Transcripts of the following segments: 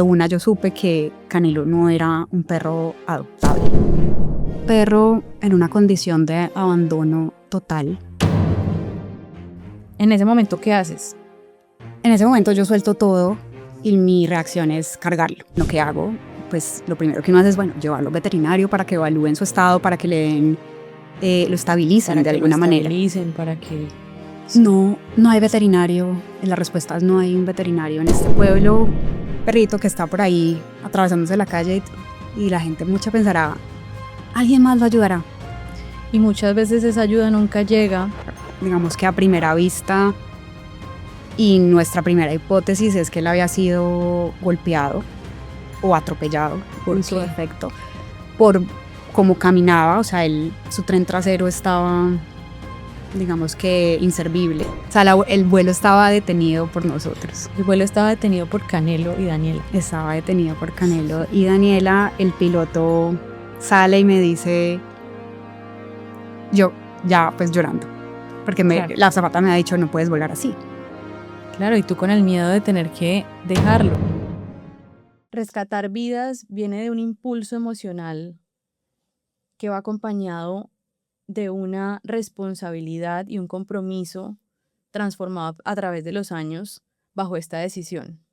Una, yo supe que Canelo no era un perro adoptable. Perro en una condición de abandono total. En ese momento, ¿qué haces? En ese momento yo suelto todo y mi reacción es cargarlo. Lo que hago, pues lo primero que uno hace es, llevarlo al veterinario para que evalúen su estado, para que le den, lo estabilicen Para de que alguna lo manera. estabilicen, para que... No hay veterinario. En la respuesta es no hay un veterinario en este pueblo. Perrito que está por ahí atravesándose la calle y la gente mucha pensará, alguien más lo ayudará. Y muchas veces esa ayuda nunca llega. Digamos que a primera vista, y nuestra primera hipótesis es que él había sido golpeado o atropellado por su defecto, por cómo caminaba. O sea, su tren trasero estaba, digamos que inservible. O sea, el vuelo estaba detenido por nosotros. El vuelo estaba detenido por Canelo y Daniela. Estaba detenido por Canelo y Daniela. El piloto sale y me dice, yo ya pues llorando, porque Claro. la azafata me ha dicho no puedes volar así. Claro, y tú con el miedo de tener que dejarlo. Rescatar vidas viene de un impulso emocional que va acompañado de una responsabilidad y un compromiso transformado a través de los años bajo esta decisión.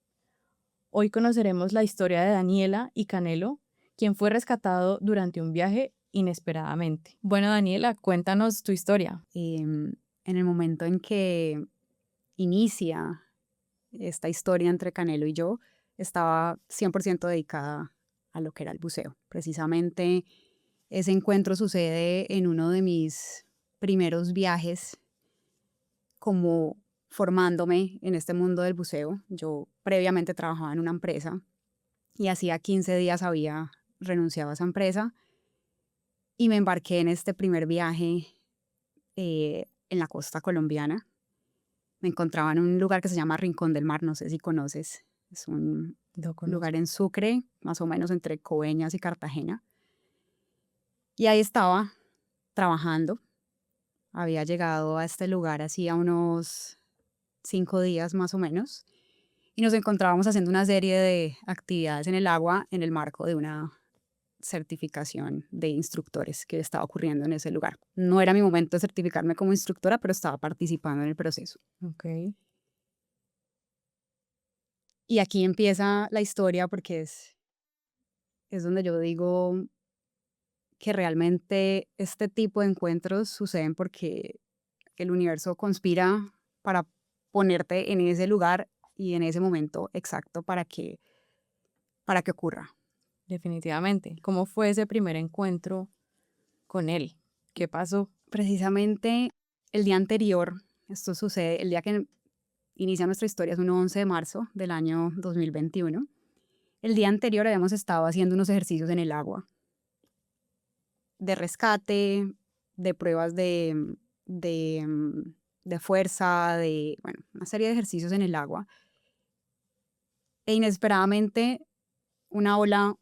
Hoy conoceremos la historia de Daniela y Canelo, quien fue rescatado durante un viaje inesperadamente. Bueno, Daniela, cuéntanos tu historia. En el momento en que inicia esta historia entre Canelo y yo, estaba 100% dedicada a lo que era el buceo. Precisamente ese encuentro sucede en uno de mis primeros viajes como formándome en este mundo del buceo. Yo previamente trabajaba en una empresa y hacía 15 días había renunciado a esa empresa y me embarqué en este primer viaje en la costa colombiana. Me encontraba en un lugar que se llama Rincón del Mar, no sé si conoces. Es un lugar en Sucre, más o menos entre Coveñas y Cartagena. Y ahí estaba trabajando. Había llegado a este lugar hacía unos 5 días más o menos. Y nos encontrábamos haciendo una serie de actividades en el agua en el marco de una certificación de instructores que estaba ocurriendo en ese lugar. No era mi momento de certificarme como instructora, pero estaba participando en el proceso. Okay. Y aquí empieza la historia porque es donde yo digo que realmente este tipo de encuentros suceden porque el universo conspira para ponerte en ese lugar y en ese momento exacto para que ocurra. Definitivamente. ¿Cómo fue ese primer encuentro con él? ¿Qué pasó? Precisamente el día anterior, esto sucede, el día que inicia nuestra historia es un 11 de marzo del año 2021. El día anterior habíamos estado haciendo unos ejercicios en el agua de rescate, de pruebas de, de fuerza, una serie de ejercicios en el agua. E inesperadamente una ola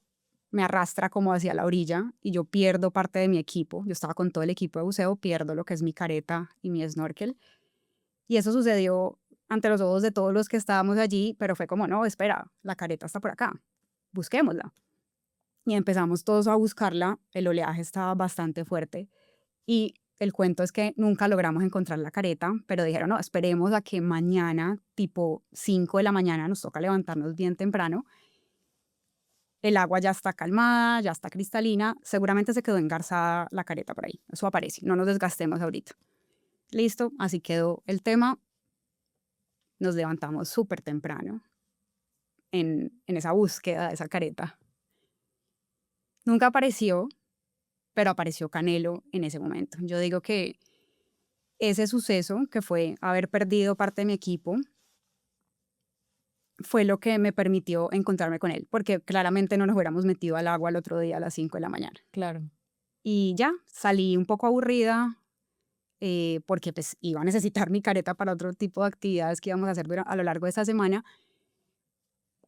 me arrastra como hacia la orilla y yo pierdo parte de mi equipo. Yo estaba con todo el equipo de buceo, pierdo lo que es mi careta y mi snorkel. Y eso sucedió ante los ojos de todos los que estábamos allí, pero fue como, no, espera, la careta está por acá, busquémosla. Y empezamos todos a buscarla, el oleaje estaba bastante fuerte y el cuento es que nunca logramos encontrar la careta, pero dijeron, no, esperemos a que mañana, tipo 5 de la mañana, nos toca levantarnos bien temprano. El agua ya está calmada, ya está cristalina, seguramente se quedó engarzada la careta por ahí, eso aparece, no nos desgastemos ahorita. Listo, así quedó el tema. Nos levantamos súper temprano en esa búsqueda de esa careta. Nunca apareció, pero apareció Canelo en ese momento. Yo digo que ese suceso, que fue haber perdido parte de mi equipo, fue lo que me permitió encontrarme con él, porque claramente no nos hubiéramos metido al agua el otro día a las 5 de la mañana. Claro. Y ya, salí un poco aburrida, porque pues iba a necesitar mi careta para otro tipo de actividades que íbamos a hacer a lo largo de esta semana.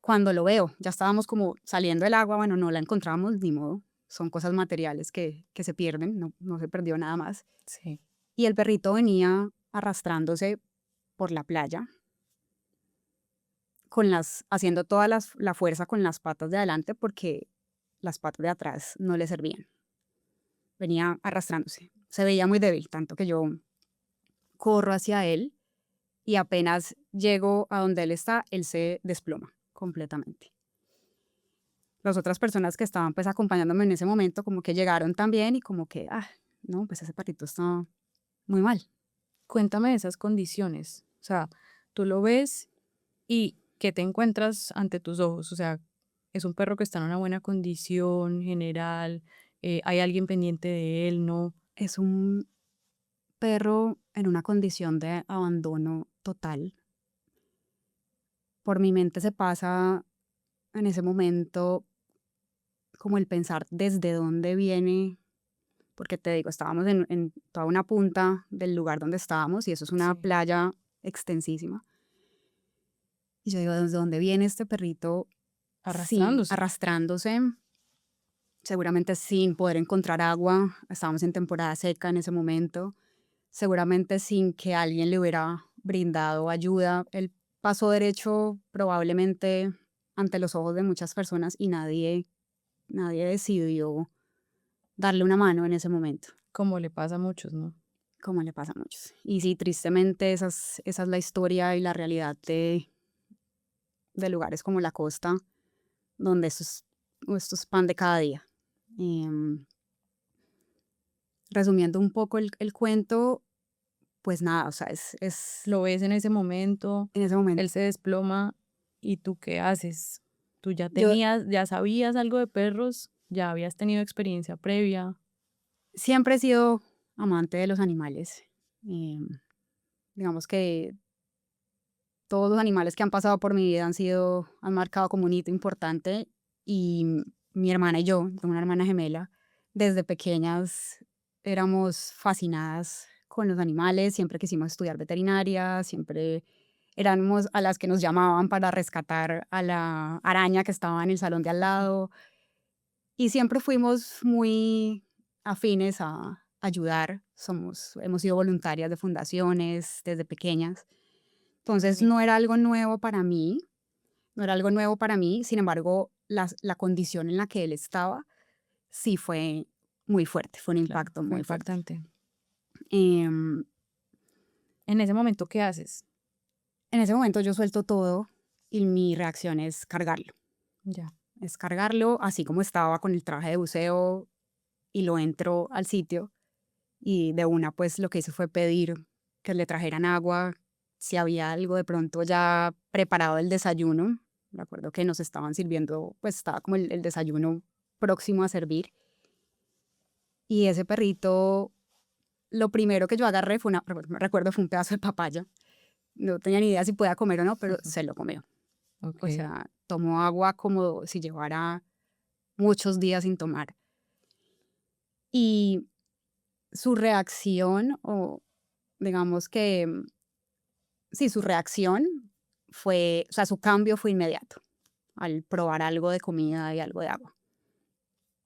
Cuando lo veo, ya estábamos como saliendo del agua, bueno, no la encontramos, ni modo, son cosas materiales que se pierden, no se perdió nada más. Sí. Y el perrito venía arrastrándose por la playa haciendo toda la fuerza con las patas de adelante porque las patas de atrás no le servían. Venía arrastrándose. Se veía muy débil, tanto que yo corro hacia él y apenas llego a donde él está, él se desploma completamente. Las otras personas que estaban pues acompañándome en ese momento como que llegaron también y como que, no, pues ese perrito está muy mal. Cuéntame de esas condiciones. O sea, tú lo ves y ¿qué te encuentras ante tus ojos? O sea, es un perro que está en una buena condición general, hay alguien pendiente de él, ¿no? Es un perro en una condición de abandono total. Por mi mente se pasa en ese momento como el pensar desde dónde viene, porque te digo, estábamos en toda una punta del lugar donde estábamos y eso es una Sí. playa extensísima. Y yo digo, ¿desde dónde viene este perrito? Sí, Arrastrándose. arrastrándose, seguramente sin poder encontrar agua. Estábamos en temporada seca en ese momento. Seguramente sin que alguien le hubiera brindado ayuda. Él pasó derecho probablemente ante los ojos de muchas personas y nadie decidió darle una mano en ese momento, Como le pasa a muchos, ¿no? como le pasa a muchos. Y sí, tristemente esa es la historia y la realidad de lugares como la costa, donde esto es pan de cada día. Em, Resumiendo un poco el cuento, pues nada, o sea, Lo ves en ese momento, en ese momento. él se desploma y tú qué haces. Tú Yo ya sabías algo de perros, ya habías tenido experiencia previa. siempre he sido amante de los animales. em, digamos que todos los animales que han pasado por mi vida han marcado como un hito importante y mi hermana y yo, tengo una hermana gemela, desde pequeñas éramos fascinadas con los animales, siempre quisimos estudiar veterinaria, siempre éramos a las que nos llamaban para rescatar a la araña que estaba en el salón de al lado y siempre fuimos muy afines a ayudar, hemos sido voluntarias de fundaciones desde pequeñas. Entonces Sí, no era algo nuevo para mí, no era algo nuevo para mí, sin embargo, la condición en la que él estaba sí fue muy fuerte, fue un claro, impacto fue muy fuerte. impactante. Em, En ese momento, ¿qué haces? en ese momento yo suelto todo y mi reacción Ya. es cargarlo así como estaba con el traje de buceo y lo entro al sitio y de una pues lo que hice fue pedir que le trajeran agua, si había algo de pronto ya preparado el desayuno. Me acuerdo que nos estaban sirviendo, pues estaba como el desayuno próximo a servir. Y ese perrito, lo primero que yo agarré recuerdo fue un pedazo de papaya. No tenía ni idea si podía comer o no, pero se lo comió. O Ok. sea, tomó agua como si llevara muchos días sin tomar. Y su reacción, o digamos que sí, su reacción fue, o sea, su cambio fue inmediato al probar algo de comida y algo de agua.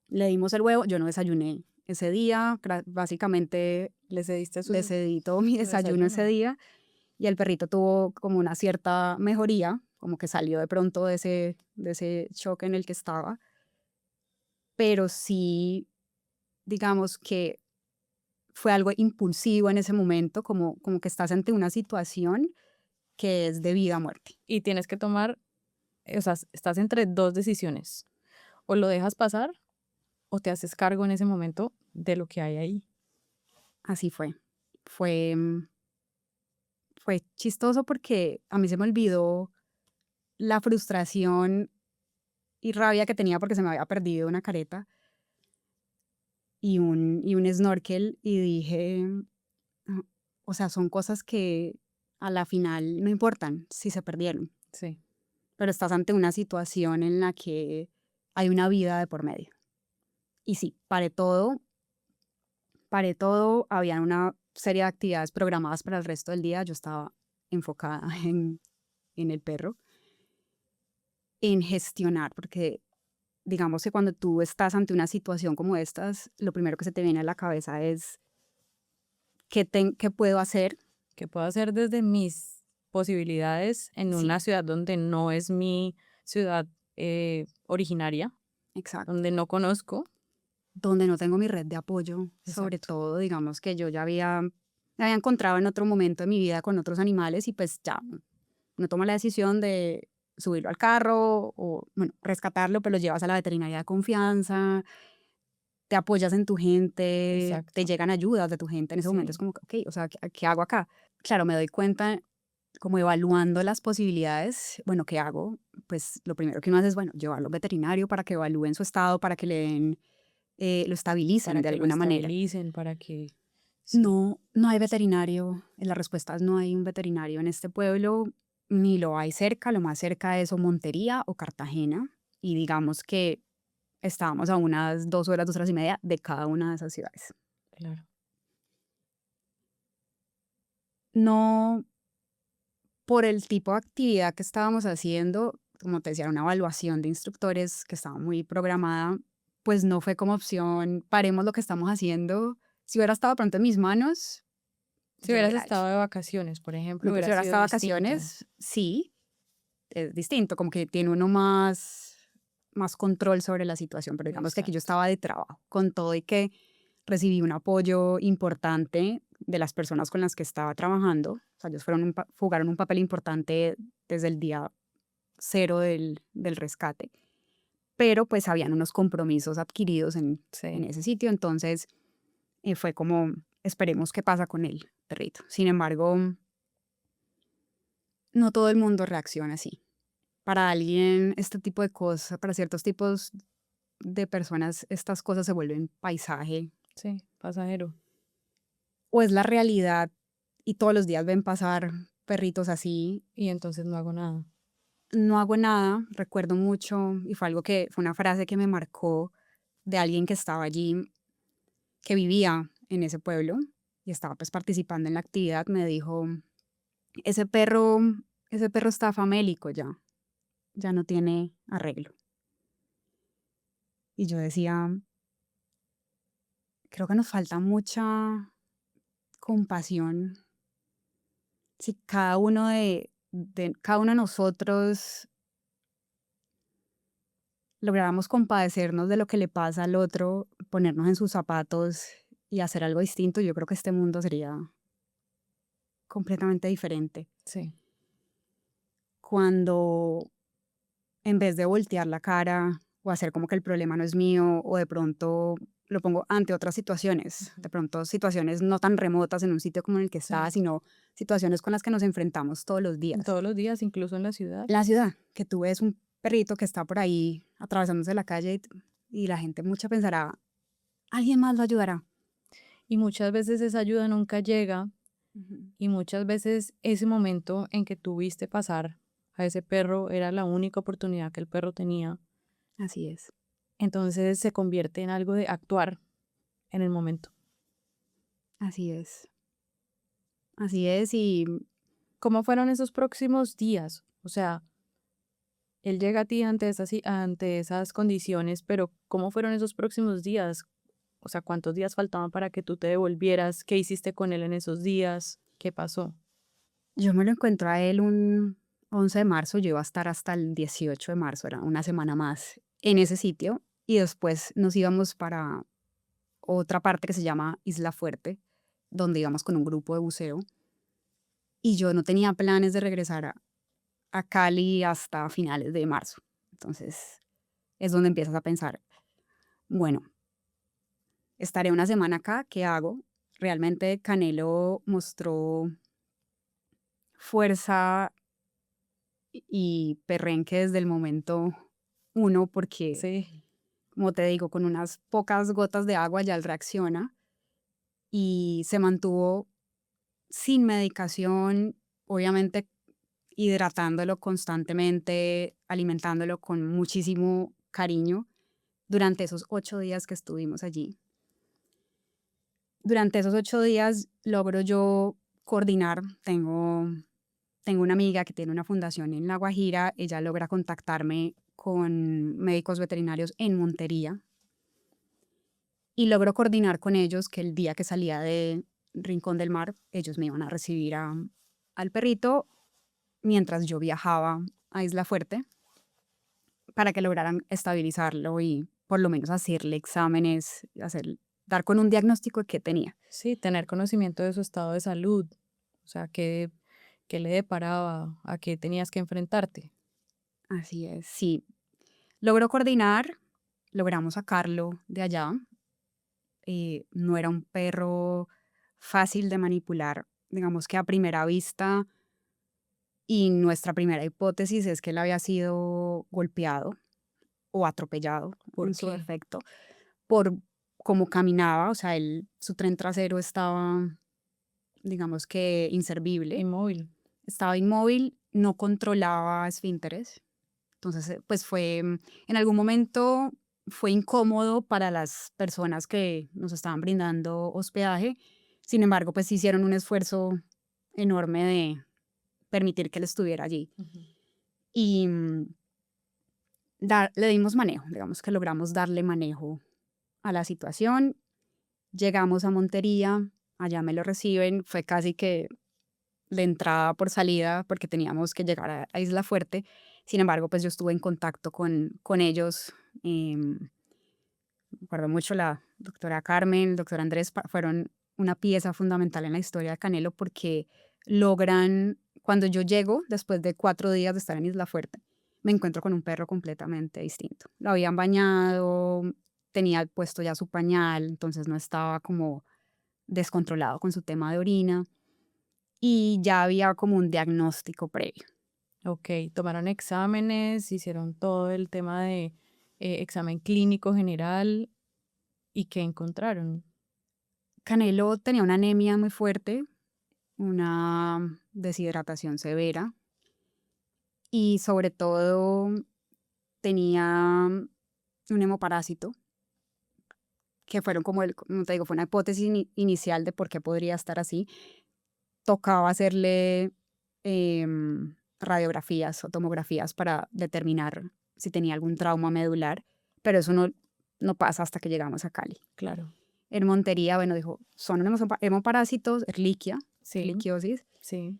Le dimos el huevo, yo no desayuné ese día, básicamente Le cediste le cedí todo mi su desayuno ese desayuno. día y el perrito tuvo como una cierta mejoría, como que salió de pronto de ese choque en el que estaba, pero sí, digamos que fue algo impulsivo en ese momento, como que estás ante una situación que es de vida a muerte. Y tienes que tomar, o sea, estás entre dos decisiones. O lo dejas pasar o te haces cargo en ese momento de lo que hay ahí. Así fue. Fue, fue chistoso porque a mí se me olvidó la frustración y rabia que tenía porque se me había perdido una careta y un snorkel y dije, "Ah, o sea, son cosas que a la final no importan si se perdieron, Sí. pero estás ante una situación en la que hay una vida de por medio". Y sí, paré todo, había una serie de actividades programadas para el resto del día, yo estaba enfocada en el perro, en gestionar, porque digamos que cuando tú estás ante una situación como estas, lo primero que se te viene a la cabeza es qué puedo hacer. ¿Qué puedo hacer desde mis posibilidades en Sí, una ciudad donde no es mi ciudad originaria, exacto. donde no conozco. Donde no tengo mi red de apoyo, sobre Exacto. todo, digamos que yo ya me había encontrado en otro momento de mi vida con otros animales y pues ya uno toma la decisión de subirlo al carro o, bueno, rescatarlo, pero lo llevas a la veterinaria de confianza, te apoyas en tu gente, te Exacto. llegan ayudas de tu gente. En ese momento es Sí, como, ok, o sea, ¿qué hago acá? Claro, me doy cuenta, como evaluando las posibilidades, bueno, ¿qué hago? Pues lo primero que uno hace es, bueno, llevarlo al veterinario para que evalúen su estado, para que le den, lo estabilicen para de que lo alguna manera. estabilicen, para que... Sí, No, no hay veterinario. La respuesta es no hay un veterinario en este pueblo, ni lo hay cerca. Lo más cerca es o Montería o Cartagena. Y digamos que estábamos a unas 2 horas, 2 horas y media de cada una de esas ciudades. claro. No por el tipo de actividad que estábamos haciendo, como te decía, era una evaluación de instructores que estaba muy programada, pues no fue como opción, paremos lo que estamos haciendo. Si hubiera estado pronto en mis manos, Si yo lo hubieras hubiera hecho. estado de vacaciones, por ejemplo, Si hubiera hubiera sido estado de distinto. vacaciones, sí, es distinto, como que tiene uno más control sobre la situación, pero digamos que aquí yo Exacto. estaba de trabajo, con todo y que recibí un apoyo importante de las personas con las que estaba trabajando. O sea, ellos jugaron un papel importante desde el día cero del rescate, pero pues habían unos compromisos adquiridos en Sí. ese sitio, entonces fue como, esperemos qué pasa con el perrito. Sin embargo, no todo el mundo reacciona así. Para alguien, este tipo de cosas, para ciertos tipos de personas, estas cosas se vuelven paisaje Sí, pasajero. o es la realidad y todos los días ven pasar perritos así. Y entonces no hago nada. No hago nada, recuerdo mucho, y fue una frase que me marcó de alguien que estaba allí, que vivía en ese pueblo y estaba pues participando en la actividad. Me dijo, ese perro, ese perro está famélico ya, ya no tiene arreglo. Y yo decía, creo que nos falta mucha compasión. Si cada uno de nosotros lográramos compadecernos de lo que le pasa al otro, ponernos en sus zapatos y hacer algo distinto, yo creo que este mundo sería completamente diferente. Sí. Cuando en vez de voltear la cara o hacer como que el problema no es mío, o de pronto lo pongo ante otras situaciones, Ujú. de pronto situaciones no tan remotas en un sitio como en el que estaba, Sí. sino situaciones con las que nos enfrentamos todos los días. Todos los días, incluso en la ciudad. La ciudad, que tú ves un perrito que está por ahí atravesándose la calle y la gente mucha pensará, alguien más lo ayudará. Y muchas veces esa ayuda nunca llega Ujú. y muchas veces ese momento en que tú viste pasar a ese perro era la única oportunidad que el perro tenía. Así es, Entonces se convierte en algo de actuar en el momento. así es, así es y ¿Cómo fueron esos próximos días? O sea, él llega a ti ante esas condiciones, pero ¿cómo fueron esos próximos días? O sea, ¿cuántos días faltaban para que tú te devolvieras? ¿Qué hiciste con él en esos días? ¿Qué pasó? yo me lo encuentro a él un 11 de marzo, yo iba a estar hasta el 18 de marzo, era una semana más en ese sitio y después nos íbamos para otra parte que se llama Isla Fuerte, donde íbamos con un grupo de buceo y yo no tenía planes de regresar a Cali hasta finales de marzo. Entonces es donde empiezas a pensar, bueno, estaré una semana acá, ¿qué hago? Realmente Canelo mostró fuerza y perrenque desde el momento uno, porque, Sí, como te digo, con unas pocas gotas de agua ya él reacciona y se mantuvo sin medicación, obviamente hidratándolo constantemente, alimentándolo con muchísimo cariño durante esos 8 días que estuvimos allí. Durante esos 8 días logro yo coordinar, tengo una amiga que tiene una fundación en La Guajira, ella logra contactarme con médicos veterinarios en Montería y logro coordinar con ellos que el día que salía de Rincón del Mar, ellos me iban a recibir al perrito mientras yo viajaba a Isla Fuerte para que lograran estabilizarlo y por lo menos hacerle exámenes, dar con un diagnóstico de qué tenía. Sí, tener conocimiento de su estado de salud, o sea, qué le deparaba, a qué tenías que enfrentarte. Así es, sí. Logró coordinar, logramos sacarlo de allá. No era un perro fácil de manipular, digamos que a primera vista, y nuestra primera hipótesis es que él había sido golpeado o atropellado ¿Por en su qué? defecto por cómo caminaba, o sea, su tren trasero estaba, digamos que inservible, Inmóvil. estaba inmóvil, no controlaba esfínteres. Entonces, en algún momento fue incómodo para las personas que nos estaban brindando hospedaje. Sin embargo, pues hicieron un esfuerzo enorme de permitir que él estuviera allí. Ujú. Y le dimos manejo, digamos que logramos darle manejo a la situación. Llegamos a Montería, allá me lo reciben, fue casi que de entrada por salida porque teníamos que llegar a Isla Fuerte. Sin embargo, pues yo estuve en contacto con ellos. Me acuerdo mucho la doctora Carmen, el doctor Andrés, fueron una pieza fundamental en la historia de Canelo porque cuando yo llego, después de 4 días de estar en Isla Fuerte, me encuentro con un perro completamente distinto. Lo habían bañado, tenía puesto ya su pañal, entonces no estaba como descontrolado con su tema de orina y ya había como un diagnóstico previo. Ok, tomaron exámenes, hicieron todo el tema de examen clínico general y ¿qué encontraron? Canelo tenía una anemia muy fuerte, una deshidratación severa y sobre todo tenía un hemoparásito, que fueron como te digo, fue una hipótesis inicial de por qué podría estar así. Tocaba hacerle radiografías o tomografías para determinar si tenía algún trauma medular, pero eso no pasa hasta que llegamos a Cali. Claro. En Montería, bueno, dijo, son hemoparásitos, Sí, erliquiosis, sí.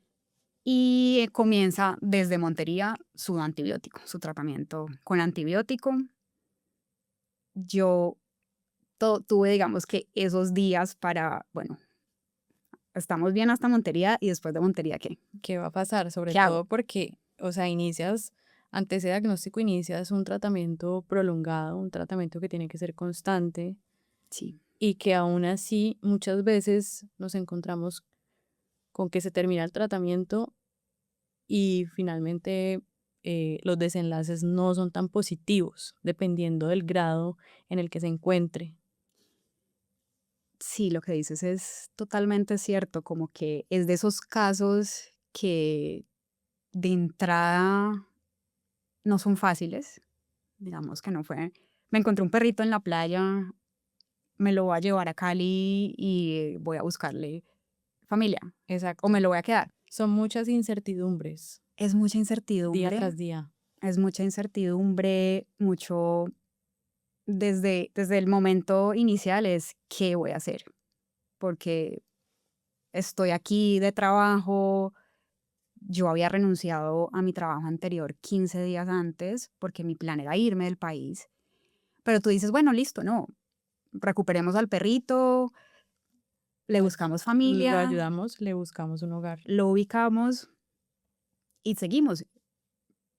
y comienza desde Montería su antibiótico, su tratamiento con antibiótico. Yo tuve, digamos que esos días para, bueno, estamos bien hasta Montería y después de Montería, ¿qué? ¿Qué va a pasar? Sobre ¿Qué hago? todo porque, o sea, ante ese diagnóstico inicias un tratamiento prolongado, un tratamiento que tiene que ser constante Sí, y que aún así muchas veces nos encontramos con que se termina el tratamiento y finalmente los desenlaces no son tan positivos, dependiendo del grado en el que se encuentre. sí, lo que dices es totalmente cierto, como que es de esos casos que de entrada no son fáciles, digamos que no fue. Me encontré un perrito en la playa, me lo voy a llevar a Cali y voy a buscarle familia o Exacto. me lo voy a quedar. Son muchas incertidumbres Es mucha día incertidumbre, tras día. mucho desde el momento inicial es qué voy a hacer, porque estoy aquí de trabajo. Yo había renunciado a mi trabajo anterior 15 días antes porque mi plan era irme del país. Pero tú dices, bueno, listo, no, recuperemos al perrito, le buscamos Lo familia, ayudamos, le buscamos un hogar. lo ubicamos y seguimos.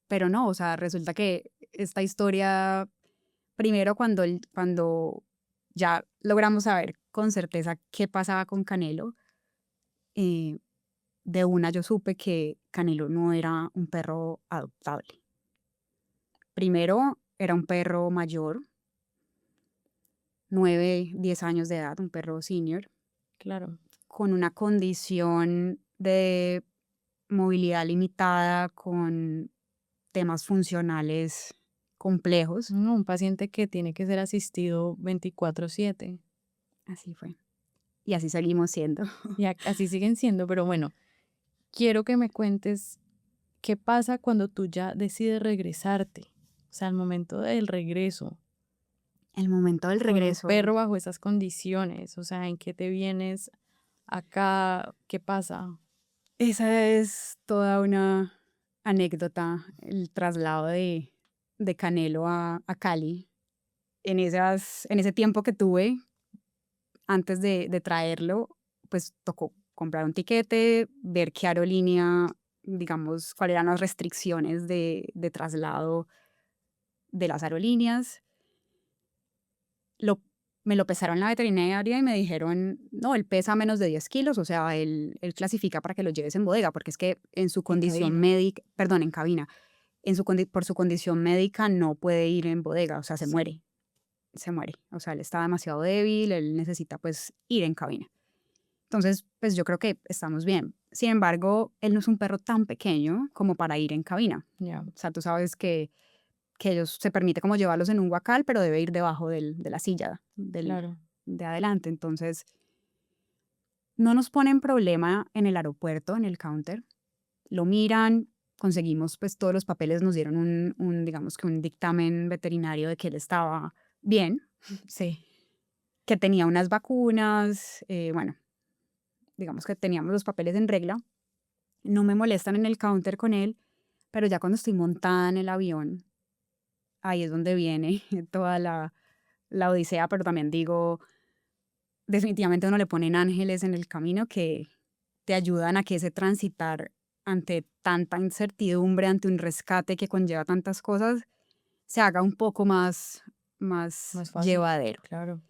Pero no, o sea, resulta que esta historia, primero cuando ya logramos saber con certeza qué pasaba con Canelo, eh, de una yo supe que Canelo no era un perro adoptable. Primero, era un perro mayor, 9, 10 años de edad, un perro senior, Claro. con una condición de movilidad limitada, con temas funcionales complejos. Un paciente que tiene que ser asistido 24/7. Así fue. Y así seguimos siendo. Y así siguen siendo, pero bueno, quiero que me cuentes qué pasa cuando tú ya decides regresarte. O sea, al momento del regreso, El momento del con un regreso, perro bajo esas condiciones. O sea, ¿en qué te vienes acá? ¿Qué pasa? esa es toda una anécdota, el traslado de Canelo a Cali. En ese tiempo que tuve antes de traerlo, pues tocó comprar un tiquete, ver qué aerolínea, digamos, cuáles eran las restricciones de traslado de las aerolíneas. Lo, Me lo pesaron en la veterinaria y me dijeron, no, él pesa menos de 10 kilos, o sea, él clasifica para que lo lleves en bodega, porque es que en su En condición cabina. médica, perdón, en cabina, por su condición médica no puede ir en bodega, o sea, Sí. se muere. O sea, él está demasiado débil, él necesita pues ir en cabina. Entonces, pues yo creo que estamos bien. Sin embargo, él no es un perro tan pequeño como para ir en cabina. Ya, O sea, tú sabes que ellos se permite como llevarlos en un guacal, pero debe ir debajo de la silla claro. de adelante. Entonces, no nos ponen problema en el aeropuerto, en el counter. Lo miran, conseguimos pues todos los papeles, nos dieron digamos que un dictamen veterinario de que él estaba bien, Sí. que tenía unas vacunas, bueno, digamos que teníamos los papeles en regla. No me molestan en el counter con él, pero ya cuando estoy montada en el avión, ahí es donde viene toda la odisea, pero también digo, definitivamente uno le ponen ángeles en el camino que te ayudan a que ese transitar ante tanta incertidumbre, ante un rescate que conlleva tantas cosas, se haga un poco más Más fácil. llevadero. Claro.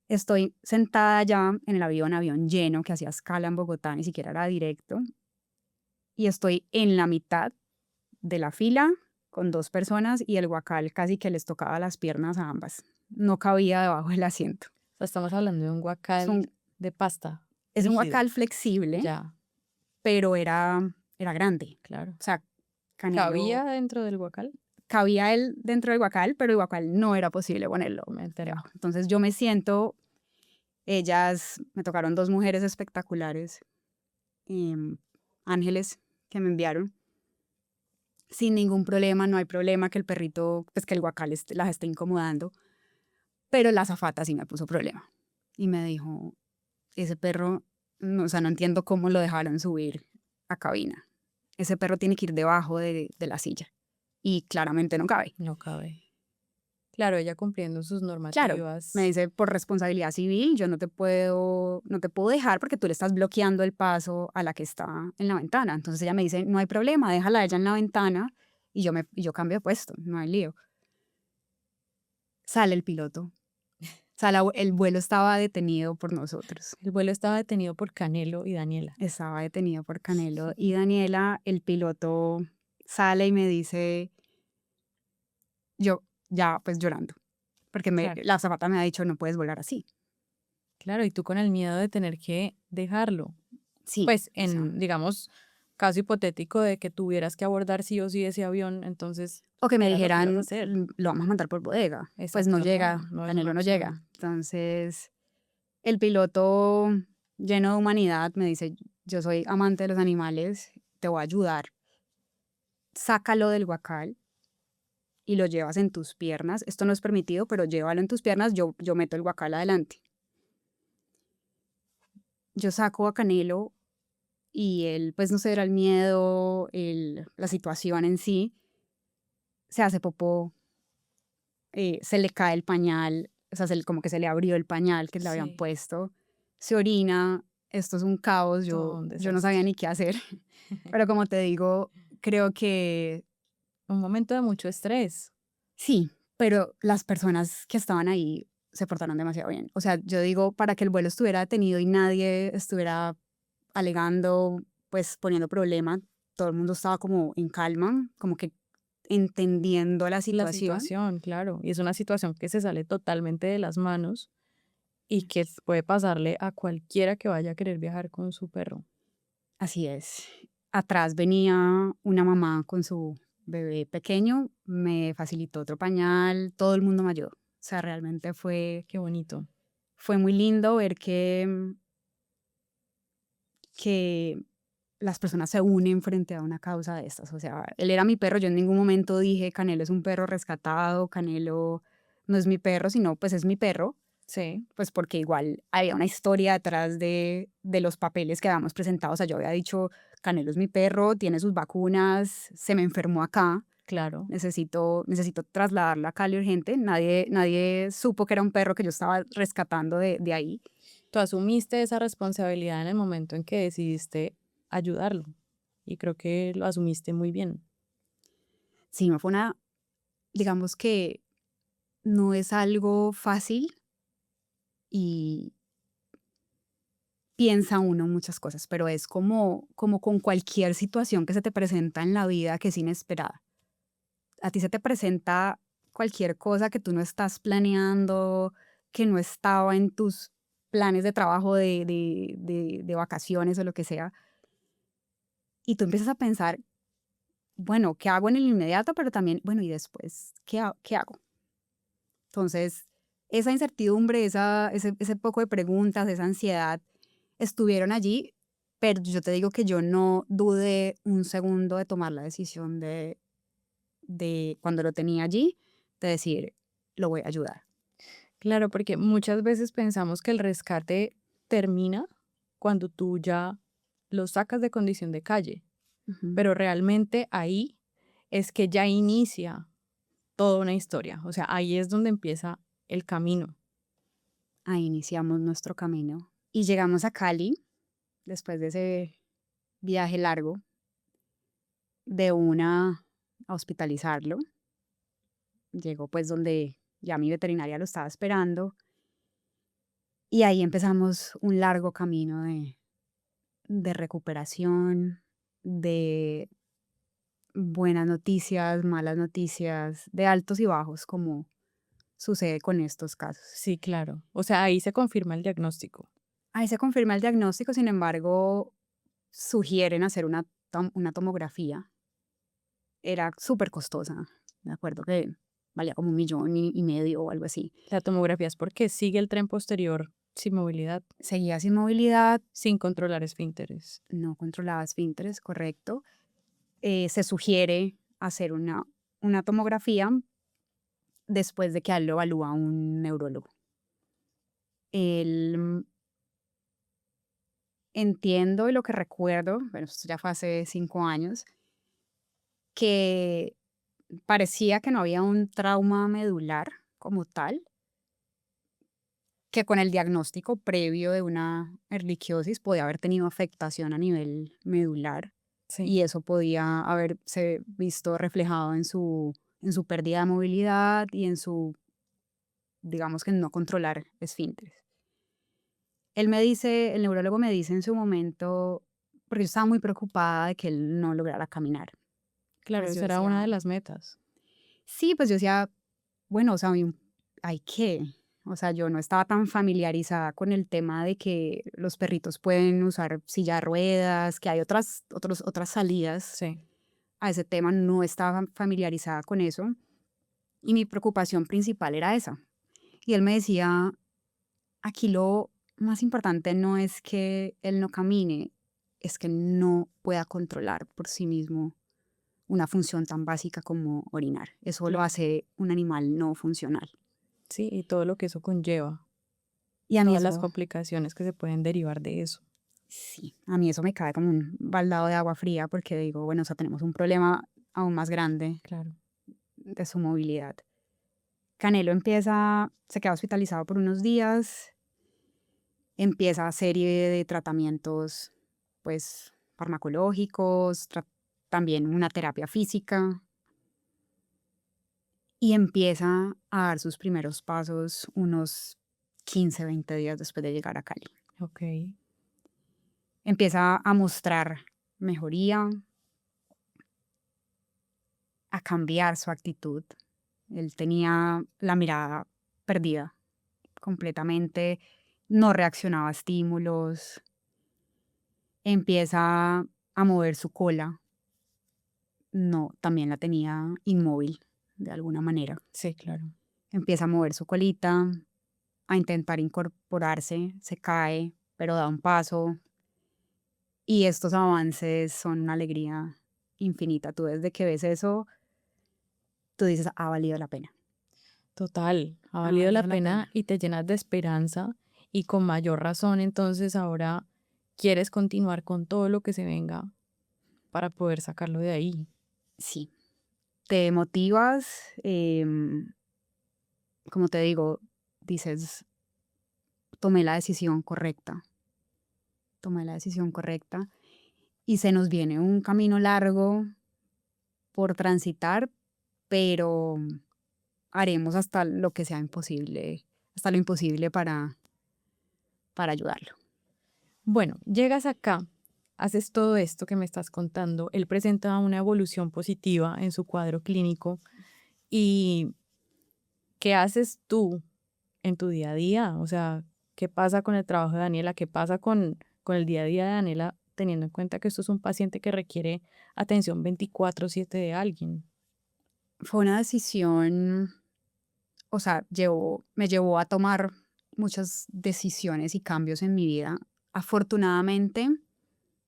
Estoy sentada ya en el avión lleno, que hacía escala en Bogotá, ni siquiera era directo, y estoy en la mitad de la fila con 2 personas y el guacal casi que les tocaba las piernas a ambas. No cabía debajo del asiento. O sea, estamos hablando de un Es guacal un, de pasta es un rígido. guacal flexible, Ya, pero era grande. claro. O sea, ¿Cabía Canelo, dentro del guacal? cabía él dentro del guacal, pero el guacal no era posible ponerlo Meterlo. debajo. Entonces yo me siento, ellas, me tocaron 2 mujeres espectaculares, em, ángeles que me enviaron sin ningún problema, no hay problema que el perrito, pues que el guacal las esté incomodando, pero la azafata sí me puso problema y me dijo, ese perro, no, o sea, no entiendo cómo lo dejaron subir a cabina. Ese perro tiene que ir debajo de la silla y claramente no cabe. No cabe. Claro, ella cumpliendo sus Claro, me normativas. dice, por responsabilidad civil, yo no te puedo dejar porque tú le estás bloqueando el paso a la que está en la ventana. Entonces ella me dice, no hay problema, déjala a ella en la ventana y yo cambio de puesto, no hay lío. Sale el piloto. O sea, el vuelo estaba detenido por nosotros. El vuelo estaba detenido por Canelo y Daniela. Estaba detenido por Canelo y Daniela. El piloto sale y me dice, yo ya pues llorando, porque Claro, la azafata me ha dicho, no puedes volar así. claro, y tú con el miedo de tener que dejarlo. Sí, Pues o sea, en, digamos, caso hipotético de que tuvieras que abordar sí o sí ese avión, entonces, o que ¿qué me era lo que ibas a dijeran, hacer? Lo vamos a mandar por bodega. Pues no Exacto, no, llega, no es una Canelo no opción. llega. Entonces, el piloto lleno de humanidad me dice, yo soy amante de los animales, te voy a ayudar. Sácalo del guacal y lo llevas en tus piernas. Esto no es permitido, pero llévalo en tus piernas, yo meto el guacal adelante. Yo saco a Canelo y él, pues no sé, era el miedo, la situación en sí, se hace popó, se le cae el pañal, o sea, como que se le abrió el pañal que le habían Sí, puesto, se orina, esto es un caos, todo un yo no sabía desastre. ni qué hacer, pero como te digo, creo que Un momento de mucho estrés. sí, pero las personas que estaban ahí se portaron demasiado bien. O sea, yo digo, para que el vuelo estuviera detenido y nadie estuviera alegando, pues poniendo problema, todo el mundo estaba como en calma, como que entendiendo la La situación. situación, claro, y es una situación que se sale totalmente de las manos y que puede pasarle a cualquiera que vaya a querer viajar con su perro. Así es. Atrás venía una mamá con su bebé pequeño, me facilitó otro pañal, todo el mundo me ayudó. O sea, realmente Qué bonito. fue muy lindo ver que las personas se unen frente a una causa de estas. O sea, él era mi perro, yo en ningún momento dije, Canelo es un perro rescatado, Canelo no es mi perro, sino pues es mi perro, Sí, pues porque igual había una historia detrás de los papeles que habíamos presentado. O sea, yo había dicho, Canelo es mi perro, tiene sus vacunas, se me enfermó acá, Claro. necesito trasladarlo a Cali urgente. Nadie supo que era un perro que yo estaba rescatando de ahí. Tú asumiste esa responsabilidad en el momento en que decidiste ayudarlo y creo que lo asumiste muy bien. Sí, no fue digamos que no es algo fácil y piensa uno muchas cosas, pero es como con cualquier situación que se te presenta en la vida que es inesperada. A ti se te presenta cualquier cosa que tú no estás planeando, que no estaba en tus planes de trabajo, de vacaciones o lo que sea, y tú empiezas a pensar, bueno, ¿qué hago en el inmediato? Pero también, bueno, ¿y después qué hago? Entonces, esa incertidumbre, ese poco de preguntas, esa ansiedad, estuvieron allí, pero yo te digo que yo no dudé un segundo de tomar la decisión de cuando lo tenía allí, de decir, lo voy a ayudar. Claro, porque muchas veces pensamos que el rescate termina cuando tú ya lo sacas de condición de calle, Ujú. pero realmente ahí es que ya inicia toda una historia, o sea, ahí es donde empieza el camino. Ahí iniciamos nuestro camino y llegamos a Cali después de ese viaje largo, de una a hospitalizarlo. Llegó pues donde ya mi veterinaria lo estaba esperando y ahí empezamos un largo camino de recuperación, de buenas noticias, malas noticias, de altos y bajos, como sucede con estos casos. Sí, claro. O sea, ahí se confirma el diagnóstico. Ahí se confirma el diagnóstico, sin embargo, sugieren hacer una tomografía. Era súper costosa, me acuerdo que valía como 1,5 millones o algo así. La tomografía es porque sigue el tren posterior sin movilidad, Seguía sin movilidad, sin controlar esfínteres. no controlaba esfínteres, correcto. Se sugiere hacer una tomografía después de que a él lo evalúa un neurólogo. Él, entiendo y lo que recuerdo, bueno, esto ya fue hace 5 años, que parecía que no había un trauma medular como tal, que con el diagnóstico previo de una erliquiosis podía haber tenido afectación a nivel medular Sí, y eso podía haberse visto reflejado en su pérdida de movilidad y en su, digamos que en no controlar esfínteres. El neurólogo me dice en su momento, porque yo estaba muy preocupada de que él no lograra caminar. claro, Pues yo esa era una decía, de las metas. sí, pues yo decía, bueno, o sea, hay que, o sea, yo no estaba tan familiarizada con el tema de que los perritos pueden usar silla de ruedas, que hay otras salidas Sí, a ese tema, no estaba familiarizada con eso y mi preocupación principal era esa. Y él me decía, aquí lo más importante no es que él no camine, es que no pueda controlar por sí mismo una función tan básica como orinar. Eso lo claro. hace un animal no funcional. Sí, y todo lo que eso conlleva, Y a mí todas las eso, complicaciones que se pueden derivar de eso. sí, a mí eso me cae como un baldado de agua fría porque digo, bueno, o sea, tenemos un problema aún más grande Claro. de su movilidad. Canelo se queda hospitalizado por unos días, empieza serie de tratamientos, pues, farmacológicos, también una terapia física y empieza a dar sus primeros pasos unos 15, 20 días después de llegar a Cali. Ok. Empieza a mostrar mejoría, a cambiar su actitud. Él tenía la mirada perdida completamente, no reaccionaba a estímulos, empieza a mover su cola, no, también la tenía inmóvil de alguna manera. Sí, claro. Empieza a mover su colita, a intentar incorporarse, se cae, pero da un paso y estos avances son una alegría infinita. Tú desde que ves eso, tú dices, ha valido la pena, Total, ha ha valido la valido la pena pena. y te llenas de esperanza y con mayor razón entonces ahora quieres continuar con todo lo que se venga para poder sacarlo de ahí. Sí, te motivas, como te digo, dices, tomé la decisión correcta, tomé la decisión correcta y se nos viene un camino largo por transitar, pero haremos hasta lo que sea imposible, hasta lo imposible para ayudarlo. Bueno, llegas acá, haces todo esto que me estás contando, él presenta una evolución positiva en su cuadro clínico y ¿qué haces tú en tu día a día? O sea, ¿qué pasa con el trabajo de Daniela? ¿Qué pasa con el día a día de Daniela teniendo en cuenta que esto es un paciente que requiere atención 24/7 de alguien? Fue una decisión, o sea, me llevó a tomar muchas decisiones y cambios en mi vida. Afortunadamente,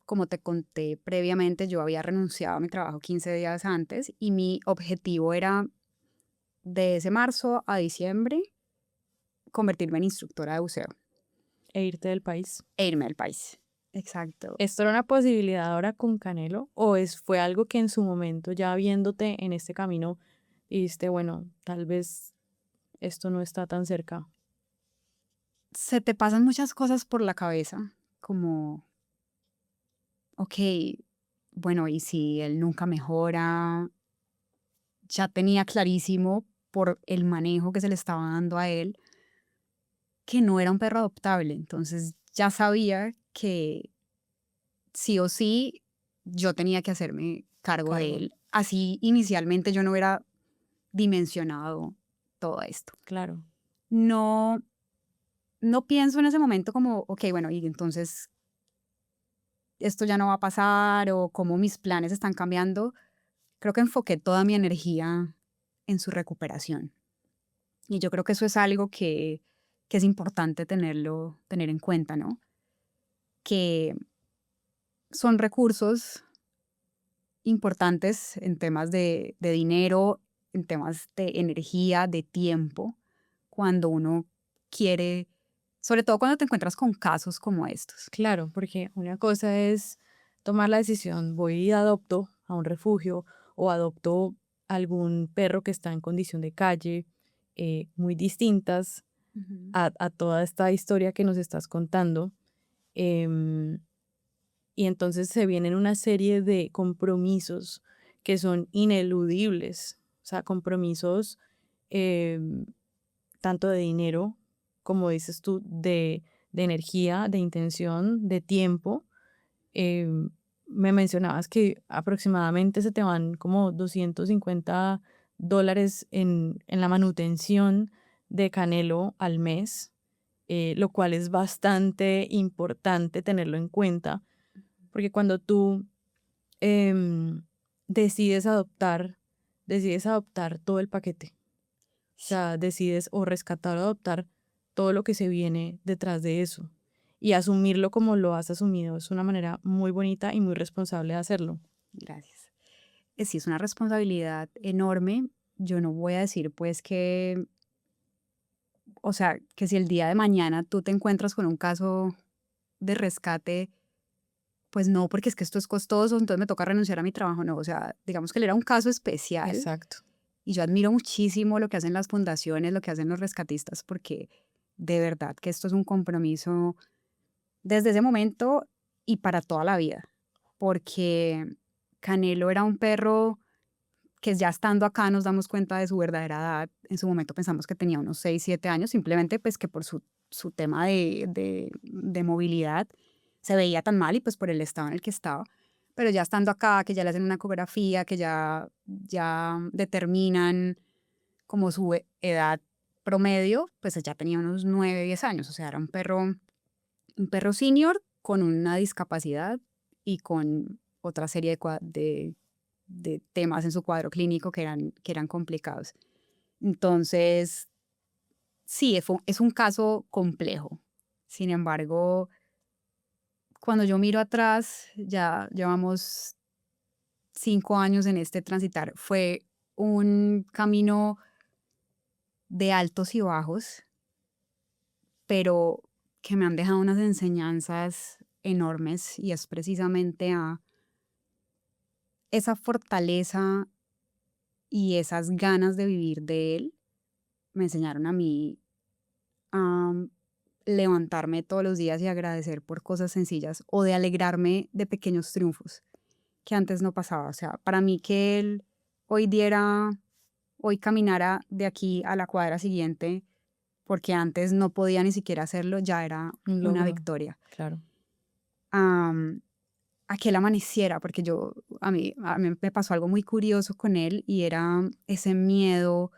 como te conté previamente, yo había renunciado a mi trabajo 15 días antes y mi objetivo era de ese marzo a diciembre convertirme en instructora de buceo E irte del país. e irme del país. Exacto. ¿Esto era una posibilidad ahora con Canelo o fue algo que en su momento, ya viéndote en este camino, dijiste, bueno, tal vez esto no está tan cerca? Se te pasan muchas cosas por la cabeza, como, ok, bueno, ¿y si él nunca mejora? Ya tenía clarísimo por el manejo que se le estaba dando a él que no era un perro adoptable. Entonces ya sabía que sí o sí yo tenía que hacerme cargo de Cargo, él. Así inicialmente yo no hubiera dimensionado todo esto. claro. No, no pienso en ese momento como, ok, bueno, y entonces esto ya no va a pasar o cómo mis planes están cambiando. Creo que enfoqué toda mi energía en su recuperación. Y yo creo que eso es algo que es importante tener en cuenta, ¿no? Que son recursos importantes en temas de dinero, en temas de energía, de tiempo, cuando uno quiere, sobre todo cuando te encuentras con casos como estos. Claro, porque una cosa es tomar la decisión, voy y adopto a un refugio o adopto algún perro que está en condición de calle, muy distintas Ujú. a toda esta historia que nos estás contando. em, y entonces se vienen una serie de compromisos que son ineludibles, o sea, compromisos em, tanto de dinero, como dices tú, de energía, de intención, de tiempo. Em, Me mencionabas que aproximadamente se te van como $250 en la manutención de Canelo al mes, lo cual es bastante importante tenerlo en cuenta, porque cuando tú em, decides adoptar, decides adoptar todo el paquete. O Sí, sea, decides o rescatar o adoptar todo lo que se viene detrás de eso. Y asumirlo como lo has asumido es una manera muy bonita y muy responsable de hacerlo. gracias. Sí, es una responsabilidad enorme. Yo no voy a decir pues que, o sea, que si el día de mañana tú te encuentras con un caso de rescate, pues no, porque es que esto es costoso, entonces me toca renunciar a mi trabajo. No, o sea, digamos que él era un caso especial Exacto. y yo admiro muchísimo lo que hacen las fundaciones, lo que hacen los rescatistas, porque de verdad que esto es un compromiso desde ese momento y para toda la vida, porque Canelo era un perro que ya estando acá nos damos cuenta de su verdadera edad. En su momento pensamos que tenía unos 6 7 años, simplemente pues que por su tema de movilidad se veía tan mal y pues por el estado en el que estaba. Pero ya estando acá, que ya le hacen una ecografía, que ya determinan como su edad promedio, pues ya tenía unos 9 10 años. O sea, era un perro senior con una discapacidad y con otra serie de temas en su cuadro clínico que eran complicados. Entonces, sí, es un caso complejo. Sin embargo, cuando yo miro atrás, ya llevamos 5 años en este transitar. Fue un camino de altos y bajos, pero que me han dejado unas enseñanzas enormes y es precisamente a esa fortaleza y esas ganas de vivir de él me enseñaron a mí a levantarme todos los días y agradecer por cosas sencillas o de alegrarme de pequeños triunfos que antes no pasaba. O sea, para mí que él hoy hoy caminara de aquí a la cuadra siguiente, porque antes no podía ni siquiera hacerlo, ya era Un una logro, victoria. claro. Am, a que él amaneciera, porque a mí me pasó algo muy curioso con él y era ese miedo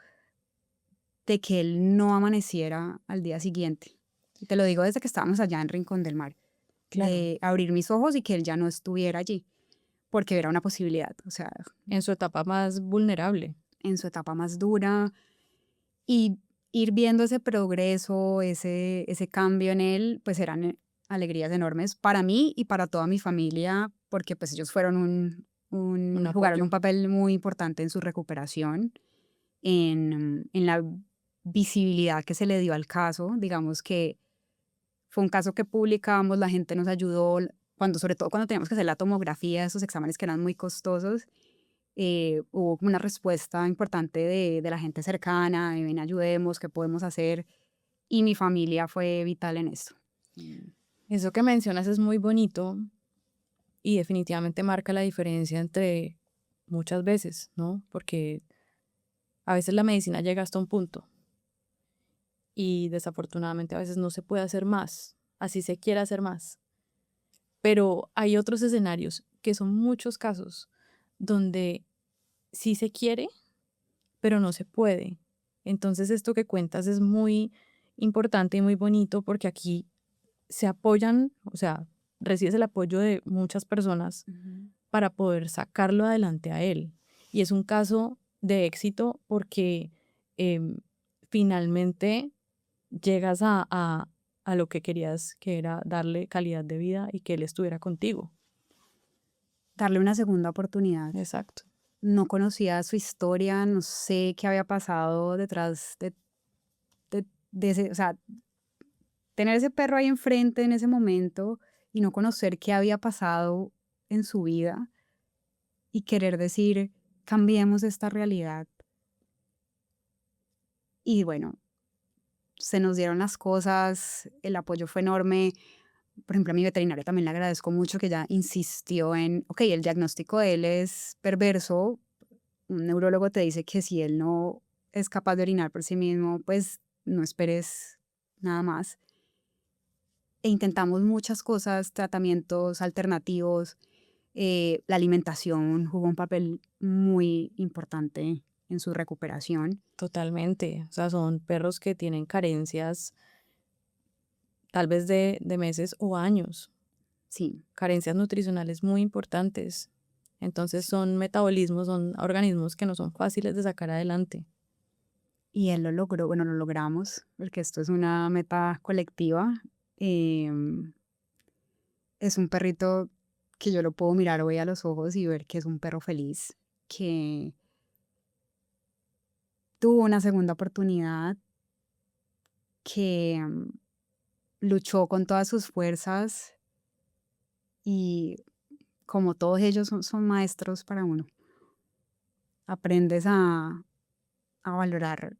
de que él no amaneciera al día siguiente. Y te lo digo desde que estábamos allá en Rincón del Mar, Claro. de abrir mis ojos y que él ya no estuviera allí, porque era una posibilidad, o sea, En su etapa más vulnerable. en su etapa más dura y ir viendo ese progreso, ese cambio en él, pues eran alegrías enormes para mí y para toda mi familia, porque pues ellos fueron Un jugaron apoyo. un papel muy importante en su recuperación, en la visibilidad que se le dio al caso. Digamos que fue un caso que publicamos, la gente nos ayudó, sobre todo cuando teníamos que hacer la tomografía, esos exámenes que eran muy costosos, hubo como una respuesta importante de la gente cercana, de ven, ayudemos, ¿qué podemos hacer? Y mi familia fue vital en esto. Eso que mencionas es muy bonito y definitivamente marca la diferencia entre muchas veces, ¿no? Porque a veces la medicina llega hasta un punto y desafortunadamente a veces no se puede hacer más, así se quiere hacer más. Pero hay otros escenarios que son muchos casos donde sí se quiere, pero no se puede. Entonces esto que cuentas es muy importante y muy bonito porque aquí se apoyan, o sea, recibes el apoyo de muchas personas Ujú. para poder sacarlo adelante a él. Y es un caso de éxito porque em, finalmente llegas a lo que querías, que era darle calidad de vida y que él estuviera contigo. Darle una segunda oportunidad. Exacto. No conocía su historia, no sé qué había pasado detrás de ese, o sea, tener ese perro ahí enfrente en ese momento y no conocer qué había pasado en su vida y querer decir, cambiemos esta realidad. Y bueno, se nos dieron las cosas, el apoyo fue enorme. Por ejemplo, a mi veterinaria también le agradezco mucho que ella insistió en, ok, el diagnóstico de él es perverso. Un neurólogo te dice que si él no es capaz de orinar por sí mismo, pues no esperes nada más. E intentamos muchas cosas, tratamientos alternativos. La alimentación jugó un papel muy importante en su recuperación. Totalmente. O sea, son perros que tienen carencias tal vez de meses o años, Sí, carencias nutricionales muy importantes. Entonces sí. son metabolismos, son organismos que no son fáciles de sacar adelante. Y él lo logró, bueno, lo logramos, porque esto es una meta colectiva. Em, es un perrito que yo lo puedo mirar hoy a los ojos y ver que es un perro feliz, que tuvo una segunda oportunidad, que luchó con todas sus fuerzas y como todos ellos son maestros para uno. Aprendes a valorar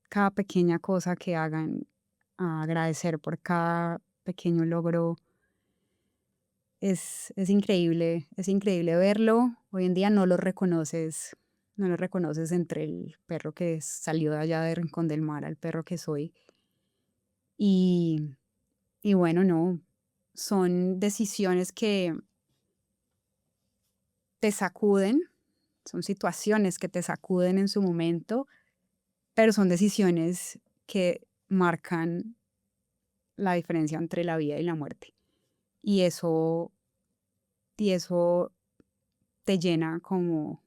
cada pequeña cosa que hagan, a agradecer por cada pequeño logro. Es increíble verlo. Hoy en día no lo reconoces, no lo reconoces entre el perro que salió de allá de Rincón del Mar al perro que soy. Y, y bueno, no, son decisiones que te sacuden, son situaciones que te sacuden en su momento, pero son decisiones que marcan la diferencia entre la vida y la muerte. Y eso te llena como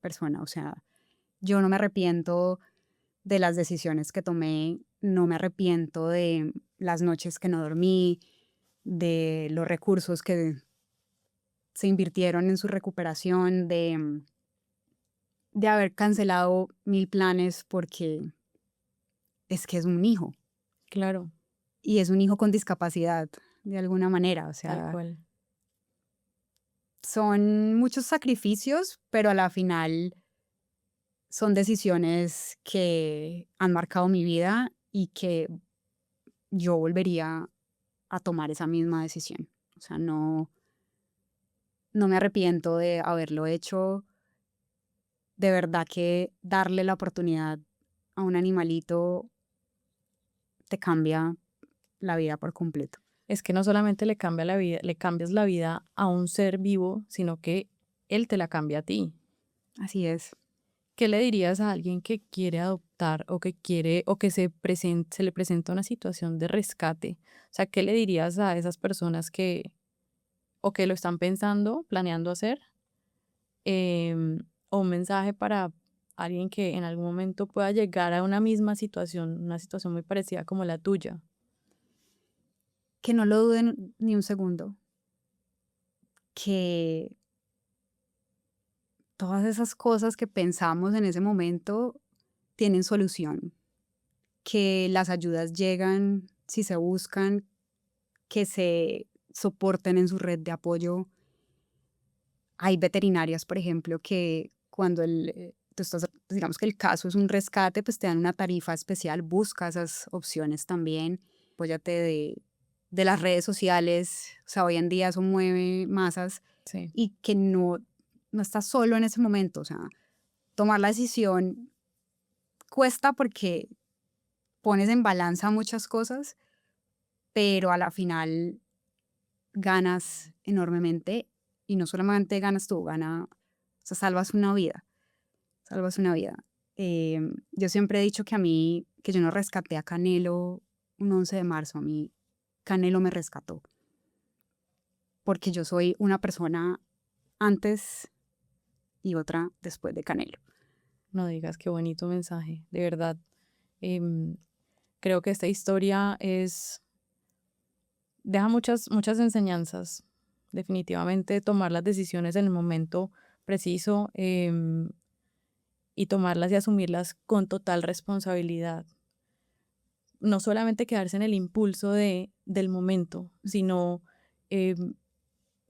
persona. O sea, yo no me arrepiento de las decisiones que tomé, no me arrepiento de las noches que no dormí, de los recursos que se invirtieron en su recuperación, de haber cancelado 1000 planes porque es que es un hijo Claro, y es un hijo con discapacidad de alguna manera. O tal sea, cual. son muchos sacrificios, pero a la final son decisiones que han marcado mi vida y que yo volvería a tomar esa misma decisión. O sea, no me arrepiento de haberlo hecho. De verdad que darle la oportunidad a un animalito te cambia la vida por completo. Es que no solamente le cambia la vida, le cambias la vida a un ser vivo, sino que él te la cambia a ti. Así es. ¿Qué le dirías a alguien que quiere adoptar o que quiere o que se le presenta una situación de rescate? O sea, ¿qué le dirías a esas personas que o que lo están pensando, planeando hacer? O un mensaje para alguien que en algún momento pueda llegar a una misma situación, una situación muy parecida como la tuya. Que no lo duden ni un segundo, que todas esas cosas que pensamos en ese momento tienen solución, que las ayudas llegan si se buscan, que se soporten en su red de apoyo. Hay veterinarias, por ejemplo, que cuando tú estás, digamos que el caso es un rescate, pues te dan una tarifa especial, busca esas opciones también, apóyate de las redes sociales, o sea, hoy en día eso mueve masas Sí, y que no estás solo en ese momento, o sea, tomar la decisión cuesta porque pones en balanza muchas cosas, pero a la final ganas enormemente y no solamente ganas tú, o sea, salvas una vida. Yo siempre he dicho que a mí, que yo no rescaté a Canelo un 11 de marzo, a mí Canelo me rescató, porque yo soy una persona antes y otra después de Canelo. no digas qué bonito mensaje, de verdad. em, Creo que esta historia deja muchas enseñanzas. Definitivamente tomar las decisiones en el momento preciso, y tomarlas y asumirlas con total responsabilidad. No solamente quedarse en el impulso del momento, sino em,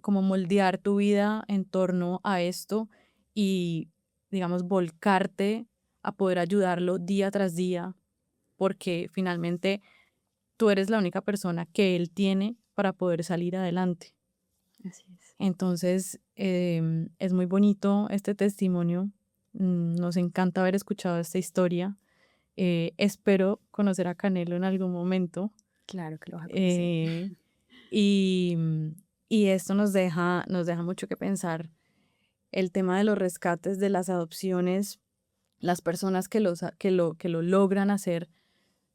como moldear tu vida en torno a esto y, digamos, volcarte a poder ayudarlo día tras día, porque finalmente tú eres la única persona que él tiene para poder salir adelante. Así es. Entonces, es muy bonito este testimonio. Nos encanta haber escuchado esta historia. Espero conocer a Canelo en algún momento. Claro que lo vas a conocer. eh, y, y esto nos deja mucho que pensar. El tema de los rescates, de las adopciones, las personas que lo logran hacer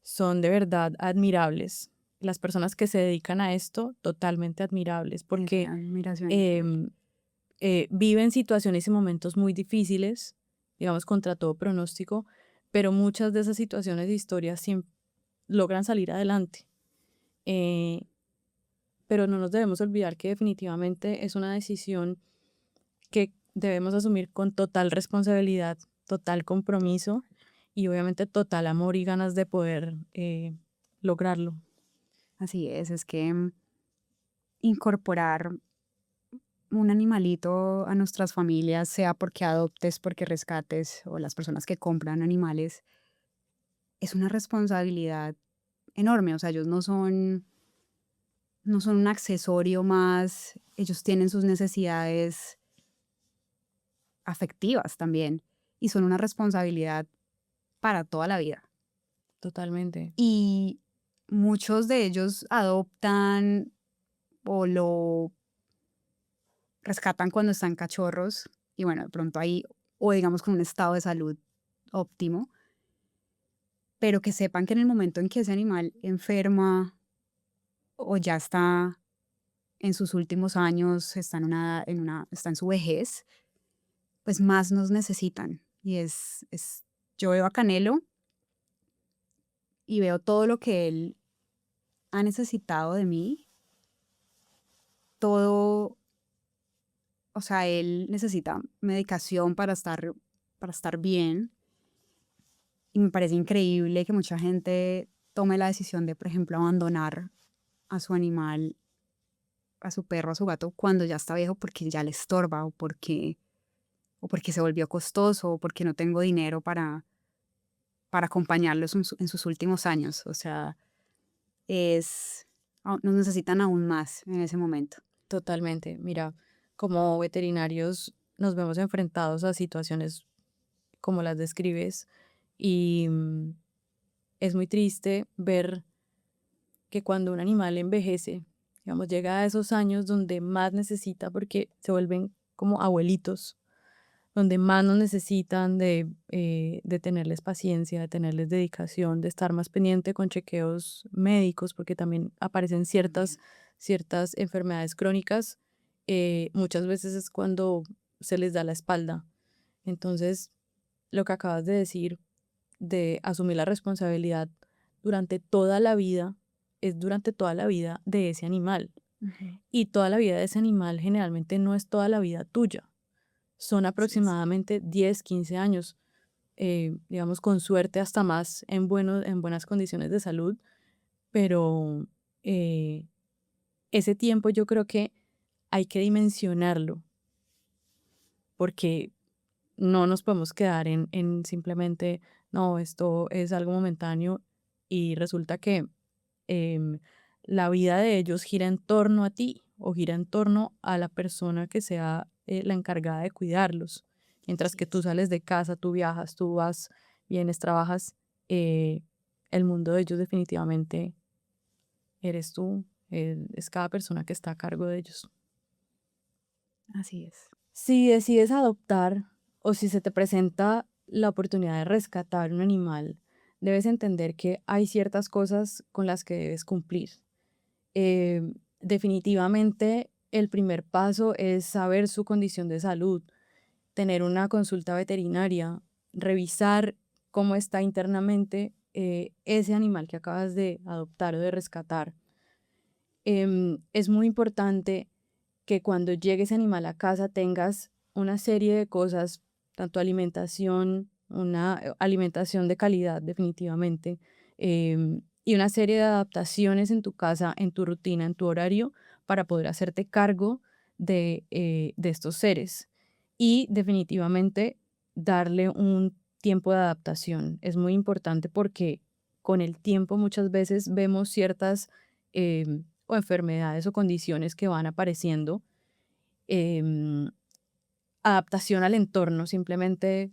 son de verdad admirables. Las personas que se dedican a esto, totalmente admirables, Es de porque admiración increíble. em, viven situaciones y momentos muy difíciles, digamos, contra todo pronóstico, pero muchas de esas situaciones e historias logran salir adelante. Eh, pero no nos debemos olvidar que definitivamente es una decisión que debemos asumir con total responsabilidad, total compromiso y obviamente total amor y ganas de poder lograrlo. Así es que incorporar un animalito a nuestras familias, sea porque adoptes, porque rescates o las personas que compran animales, es una responsabilidad enorme. O sea, ellos no son un accesorio más, ellos tienen sus necesidades afectivas también y son una responsabilidad para toda la vida. Totalmente. Y muchos de ellos adoptan o lo rescatan cuando están cachorros y bueno, de pronto ahí, o digamos con un estado de salud óptimo, pero que sepan que en el momento en que ese animal enferma o ya está en sus últimos años, está está en su vejez, pues más nos necesitan. Y yo veo a Canelo y veo todo lo que él ha necesitado de mí, todo, o sea, él necesita medicación para estar bien. Y me parece increíble que mucha gente tome la decisión de, por ejemplo, abandonar a su animal a su perro, a su gato, cuando ya está viejo porque ya le estorba o porque se volvió costoso o porque no tengo dinero para acompañarlos en sus últimos años. O sea, nos necesitan aún más en ese momento. Totalmente. Mira, como veterinarios nos vemos enfrentados a situaciones como las describes y es muy triste ver que cuando un animal envejece, digamos, llega a esos años donde más necesita porque se vuelven como abuelitos, donde más nos necesitan de tenerles paciencia, de tenerles dedicación, de estar más pendiente con chequeos médicos, porque también aparecen ciertas enfermedades crónicas, muchas veces es cuando se les da la espalda. Entonces, lo que acabas de decir, de asumir la responsabilidad durante toda la vida, es durante toda la vida de ese animal. Ujú. Y toda la vida de ese animal generalmente no es toda la vida tuya. Son Así es. aproximadamente 10, 15 años, digamos con suerte hasta más en buenas condiciones de salud, pero eh, ese tiempo yo creo que hay que dimensionarlo porque no nos podemos quedar en simplemente, no, esto es algo momentáneo y resulta que em, la vida de ellos gira en torno a ti o gira en torno a la persona que sea la encargada de cuidarlos. Mientras Así que tú es. sales de casa, tú viajas, tú vas, vienes, trabajas, eh, el mundo de ellos definitivamente eres tú, es cada persona que está a cargo de ellos. Así es. Si decides adoptar o si se te presenta la oportunidad de rescatar un animal, debes entender que hay ciertas cosas con las que debes cumplir. Eh, Definitivamente, el primer paso es saber su condición de salud, tener una consulta veterinaria, revisar cómo está internamente ese animal que acabas de adoptar o de rescatar. Es muy importante que cuando llegue ese animal a casa tengas una serie de cosas, tanto alimentación, una alimentación de calidad definitivamente, y una serie de adaptaciones en tu casa, en tu rutina, en tu horario, para poder hacerte cargo de estos seres. Y definitivamente darle un tiempo de adaptación. Es muy importante porque con el tiempo muchas veces vemos ciertas o enfermedades o condiciones que van apareciendo, em, adaptación al entorno, simplemente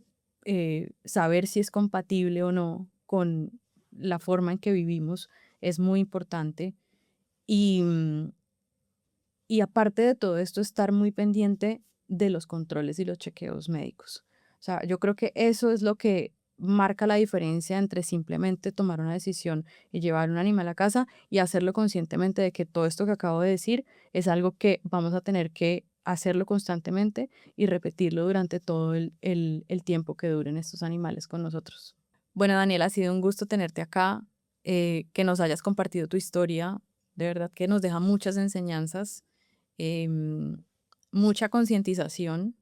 saber si es compatible o no con la forma en que vivimos es muy importante. Y, y aparte de todo esto, estar muy pendiente de los controles y los chequeos médicos. O sea, yo creo que eso es lo que marca la diferencia entre simplemente tomar una decisión y llevar un animal a casa y hacerlo conscientemente de que todo esto que acabo de decir es algo que vamos a tener que hacerlo constantemente y repetirlo durante todo el tiempo que duren estos animales con nosotros. Bueno, Daniel, ha sido un gusto tenerte acá, que nos hayas compartido tu historia. De verdad que nos deja muchas enseñanzas, em, mucha concientización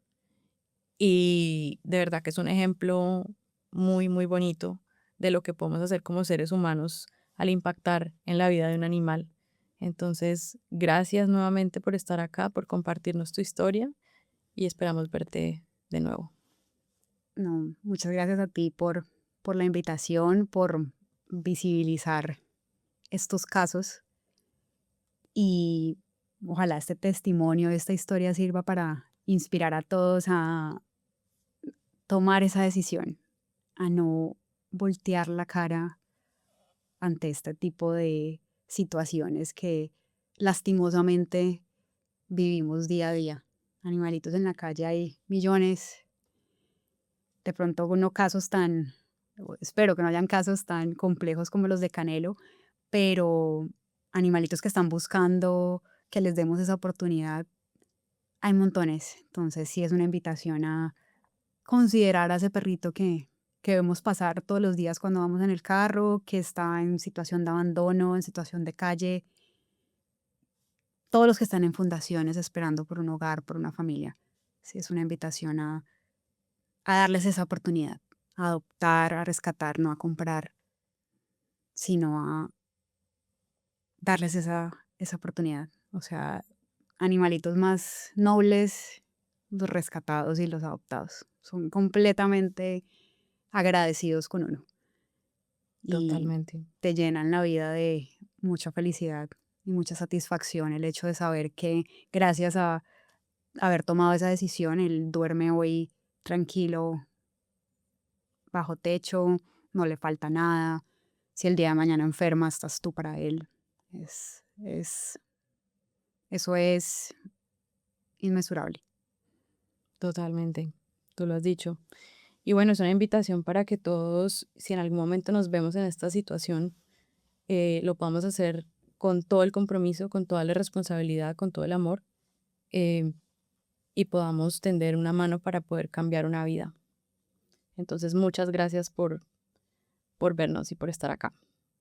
y de verdad que es un ejemplo muy, muy bonito de lo que podemos hacer como seres humanos al impactar en la vida de un animal. Entonces, gracias nuevamente por estar acá, por compartirnos tu historia y esperamos verte de nuevo. No, muchas gracias a ti por la invitación, por visibilizar estos casos y ojalá este testimonio, esta historia sirva para inspirar a todos a tomar esa decisión, a no voltear la cara ante este tipo de situaciones que lastimosamente vivimos día a día. Animalitos en la calle hay millones, de pronto no casos tan, o espero que no hayan casos tan complejos como los de Canelo, pero animalitos que están buscando que les demos esa oportunidad, hay montones. Entonces sí es una invitación a considerar a ese perrito que vemos pasar todos los días cuando vamos en el carro, que está en situación de abandono, en situación de calle, todos los que están en fundaciones esperando por un hogar, por una familia. Sí es una invitación a darles esa oportunidad, a adoptar, a rescatar, no a comprar, sino a darles esa oportunidad. O sea, animalitos más nobles, los rescatados y los adoptados. Son completamente agradecidos con uno y Totalmente. te llenan la vida de mucha felicidad y mucha satisfacción el hecho de saber que gracias a haber tomado esa decisión, él duerme hoy tranquilo, bajo techo, no le falta nada. Si el día de mañana enferma, estás tú para él. Eso es inmesurable. Totalmente. Tú lo has dicho. Y bueno, es una invitación para que todos, si en algún momento nos vemos en esta situación, lo podamos hacer con todo el compromiso, con toda la responsabilidad, con todo el amor, eh, y podamos tender una mano para poder cambiar una vida. Entonces, muchas gracias por vernos y por estar acá.